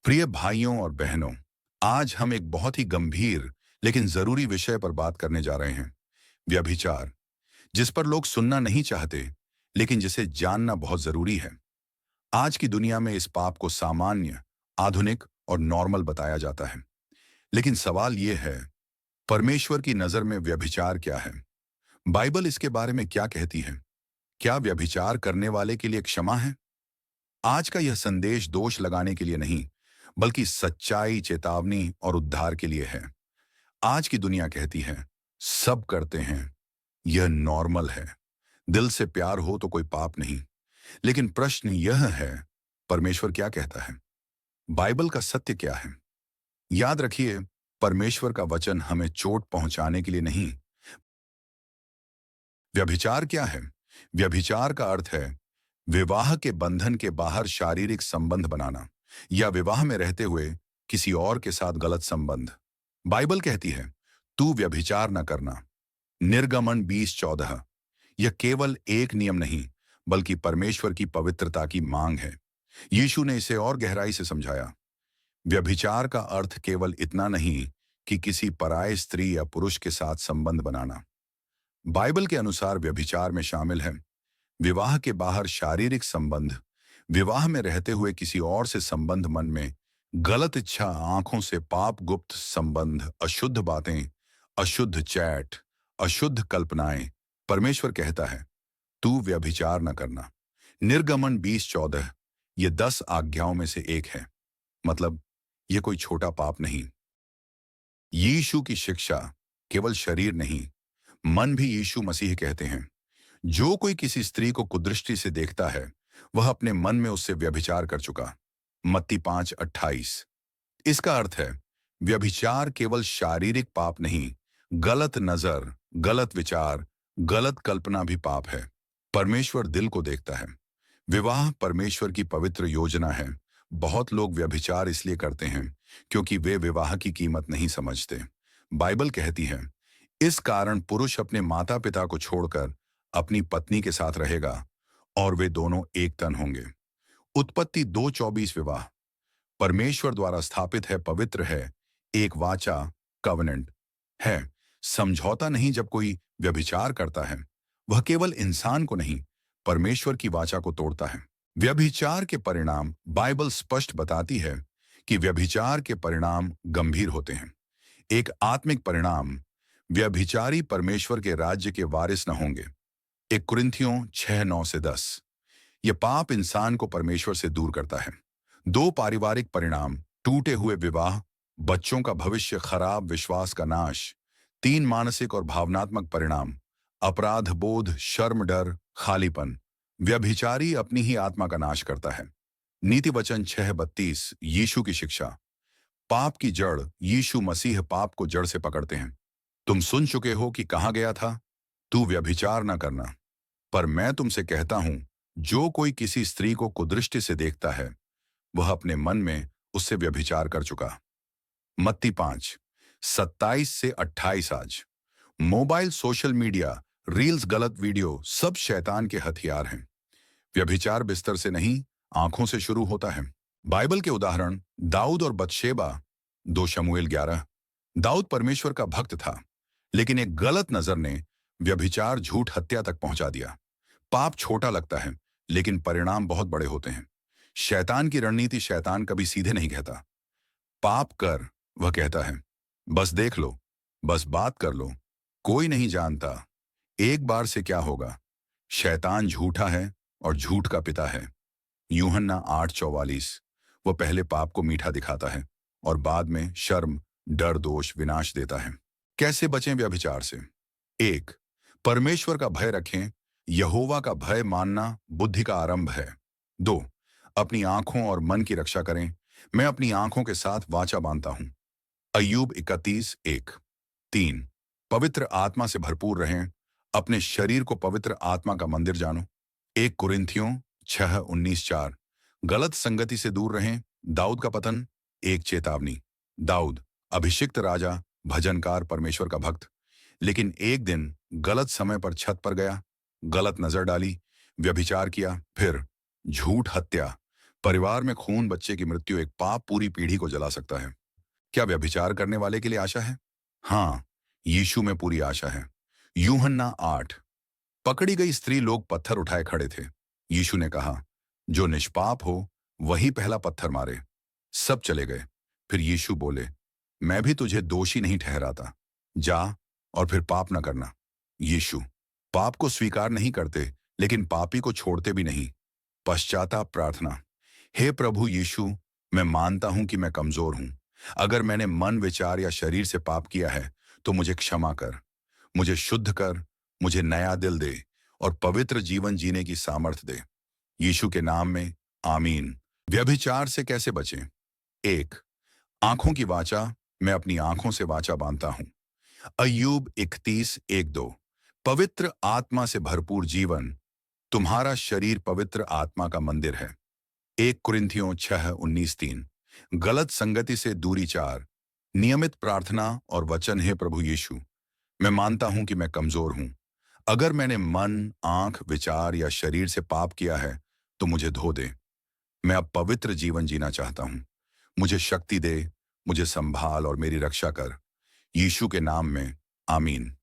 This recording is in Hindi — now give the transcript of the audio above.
प्रिय भाइयों और बहनों, आज हम एक बहुत ही गंभीर लेकिन जरूरी विषय पर बात करने जा रहे हैं। व्यभिचार, जिस पर लोग सुनना नहीं चाहते, लेकिन जिसे जानना बहुत जरूरी है। आज की दुनिया में इस पाप को सामान्य, आधुनिक और नॉर्मल बताया जाता है। लेकिन सवाल यह है, परमेश्वर की नजर में व्यभिचार क्या है? बाइबल इसके बारे में क्या कहती है? क्या व्यभिचार करने वाले के लिए क्षमा है? आज का यह संदेश दोष लगाने के लिए नहीं, बल्कि सच्चाई, चेतावनी और उद्धार के लिए है। आज की दुनिया कहती है, सब करते हैं, यह नॉर्मल है, दिल से प्यार हो तो कोई पाप नहीं। लेकिन प्रश्न यह है, परमेश्वर क्या कहता है? बाइबल का सत्य क्या है? याद रखिए, परमेश्वर का वचन हमें चोट पहुंचाने के लिए नहीं। व्यभिचार क्या है? व्यभिचार का अर्थ है विवाह के बंधन के बाहर शारीरिक संबंध बनाना, या विवाह में रहते हुए किसी और के साथ गलत संबंध। बाइबल कहती है, तू व्यभिचार न करना। निर्गमन 20:14। यह केवल एक नियम नहीं, बल्कि परमेश्वर की पवित्रता की मांग है। यीशु ने इसे और गहराई से समझाया। व्यभिचार का अर्थ केवल इतना नहीं कि किसी पराये स्त्री या पुरुष के साथ संबंध बनाना। बाइबल के अनुसार व्यभिचार में शामिल है विवाह के बाहर शारीरिक संबंध, विवाह में रहते हुए किसी और से संबंध, मन में गलत इच्छा, आंखों से पाप, गुप्त संबंध, अशुद्ध बातें, अशुद्ध चैट, अशुद्ध कल्पनाएं। परमेश्वर कहता है, तू व्यभिचार न करना। निर्गमन 20:14 ये 10 आज्ञाओं में से एक है। मतलब, ये कोई छोटा पाप नहीं। यीशु की शिक्षा केवल शरीर नहीं, मन भी। यीशु मसीह कहते हैं, जो कोई किसी स्त्री को कुदृष्टि से देखता है, वह अपने मन में उससे व्यभिचार कर चुका। मत्ती 5:28। इसका अर्थ है, व्यभिचार केवल शारीरिक पाप नहीं, गलत नजर, गलत विचार, गलत कल्पना भी पाप है। परमेश्वर दिल को देखता है। विवाह परमेश्वर की पवित्र योजना है। बहुत लोग व्यभिचार इसलिए करते हैं क्योंकि वे विवाह की कीमत नहीं समझते। बाइबल कहती है, इस कारण पुरुष अपने माता पिता को छोड़कर अपनी पत्नी के साथ रहेगा और वे दोनों एक तन होंगे। उत्पत्ति 2:24। विवाह परमेश्वर द्वारा स्थापित है, पवित्र है, एक वाचा, कवनेंट है। समझौता नहीं। जब कोई व्यभिचार करता है, वह केवल इंसान को नहीं, परमेश्वर की वाचा को तोड़ता है। व्यभिचार के परिणाम बाइबल स्पष्ट बताती है कि व्यभिचार के परिणाम गंभीर होते हैं। एक आत्मिक परिणाम, व्यभिचारी परमेश्वर के राज्य के वारिस न होंगे। 1 कुरिन्थियों 6:9-10। यह पाप इंसान को परमेश्वर से दूर करता है। 2 पारिवारिक परिणाम, टूटे हुए विवाह, बच्चों का भविष्य खराब, विश्वास का नाश। 3 मानसिक और भावनात्मक परिणाम, अपराध बोध, शर्म, डर, खालीपन। व्यभिचारी अपनी ही आत्मा का नाश करता है। नीति वचन 6:32। यीशु की शिक्षा, पाप की जड़। यीशु मसीह पाप को जड़ से पकड़ते हैं। तुम सुन चुके हो कि कहा गया था, तू व्यभिचार न करना। पर मैं तुमसे कहता हूं, जो कोई किसी स्त्री को कुदृष्टि से देखता है, वह अपने मन में उससे व्यभिचार कर चुका। मत्ती 5:27-28। आज मोबाइल, सोशल मीडिया, रील्स, गलत वीडियो, सब शैतान के हथियार हैं। व्यभिचार बिस्तर से नहीं, आंखों से शुरू होता है। बाइबल के उदाहरण, दाऊद और बतशेबा। 2 शमूएल 11। दाऊद परमेश्वर का भक्त था, लेकिन एक गलत नजर ने व्यभिचार, झूठ, हत्या तक पहुंचा दिया। पाप छोटा लगता है, लेकिन परिणाम बहुत बड़े होते हैं। शैतान की रणनीति, शैतान कभी सीधे नहीं कहता, पाप कर। वह कहता है, बस देख लो, बस बात कर लो, कोई नहीं जानता, एक बार से क्या होगा। शैतान झूठा है और झूठ का पिता है। यूहन्ना 8:44। वह पहले पाप को मीठा दिखाता है और बाद में शर्म, डर, दोष, विनाश देता है। कैसे बचें व्यभिचार से? 1, परमेश्वर का भय रखें। यहोवा का भय मानना बुद्धि का आरंभ है। 2, अपनी आंखों और मन की रक्षा करें। मैं अपनी आंखों के साथ वाचा बांधता हूं। अय्यूब 31:1। 3, पवित्र आत्मा से भरपूर रहें। अपने शरीर को पवित्र आत्मा का मंदिर जानो। 1 कुरिन्थियों 6:19-4। गलत संगति से दूर रहें। दाऊद का पतन एक चेतावनी। दाऊद अभिषिक्त राजा, भजनकार, परमेश्वर का भक्त, लेकिन एक दिन गलत समय पर छत पर गया, गलत नजर डाली, व्यभिचार किया, फिर झूठ, हत्या। परिवार में खून बच्चे की मृत्यु एक पाप पूरी पीढ़ी को जला सकता है। क्या व्यभिचार करने वाले के लिए आशा है? हाँ, यीशु में पूरी आशा है। यूहन्ना 8। पकड़ी गई स्त्री लोग पत्थर उठाए खड़े थे। यीशु ने कहा, जो निष्पाप हो वही पहला पत्थर मारे। सब चले गए। फिर यीशु बोले, मैं भी तुझे दोषी नहीं ठहराता। जा और फिर पाप न करना। यीशु पाप को स्वीकार नहीं करते, लेकिन पापी को छोड़ते भी नहीं। पश्चाताप प्रार्थना। हे प्रभु यीशु, मैं मानता हूं कि मैं कमजोर हूं। अगर मैंने मन, विचार या शरीर से पाप किया है तो मुझे क्षमा कर। मुझे शुद्ध कर, मुझे नया दिल दे और पवित्र जीवन जीने की सामर्थ दे। यीशु के नाम में, आमीन। व्यभिचार से कैसे बचें? 1। आंखों की वाचा। मैं अपनी आंखों से वाचा बांधता हूं। अय्यूब 31:1-2। पवित्र आत्मा से भरपूर जीवन। तुम्हारा शरीर पवित्र आत्मा का मंदिर है। 1 कुरिन्थियों 6:19-3। गलत संगति से दूरी 4। नियमित प्रार्थना और वचन। है प्रभु यीशु, मैं मानता हूं कि मैं कमजोर हूं। अगर मैंने मन, आंख, विचार या शरीर से पाप किया है तो मुझे धो दे। मैं अब पवित्र जीवन जीना चाहता हूं। मुझे शक्ति दे, मुझे संभाल और मेरी रक्षा कर। यीशु के नाम में, आमीन।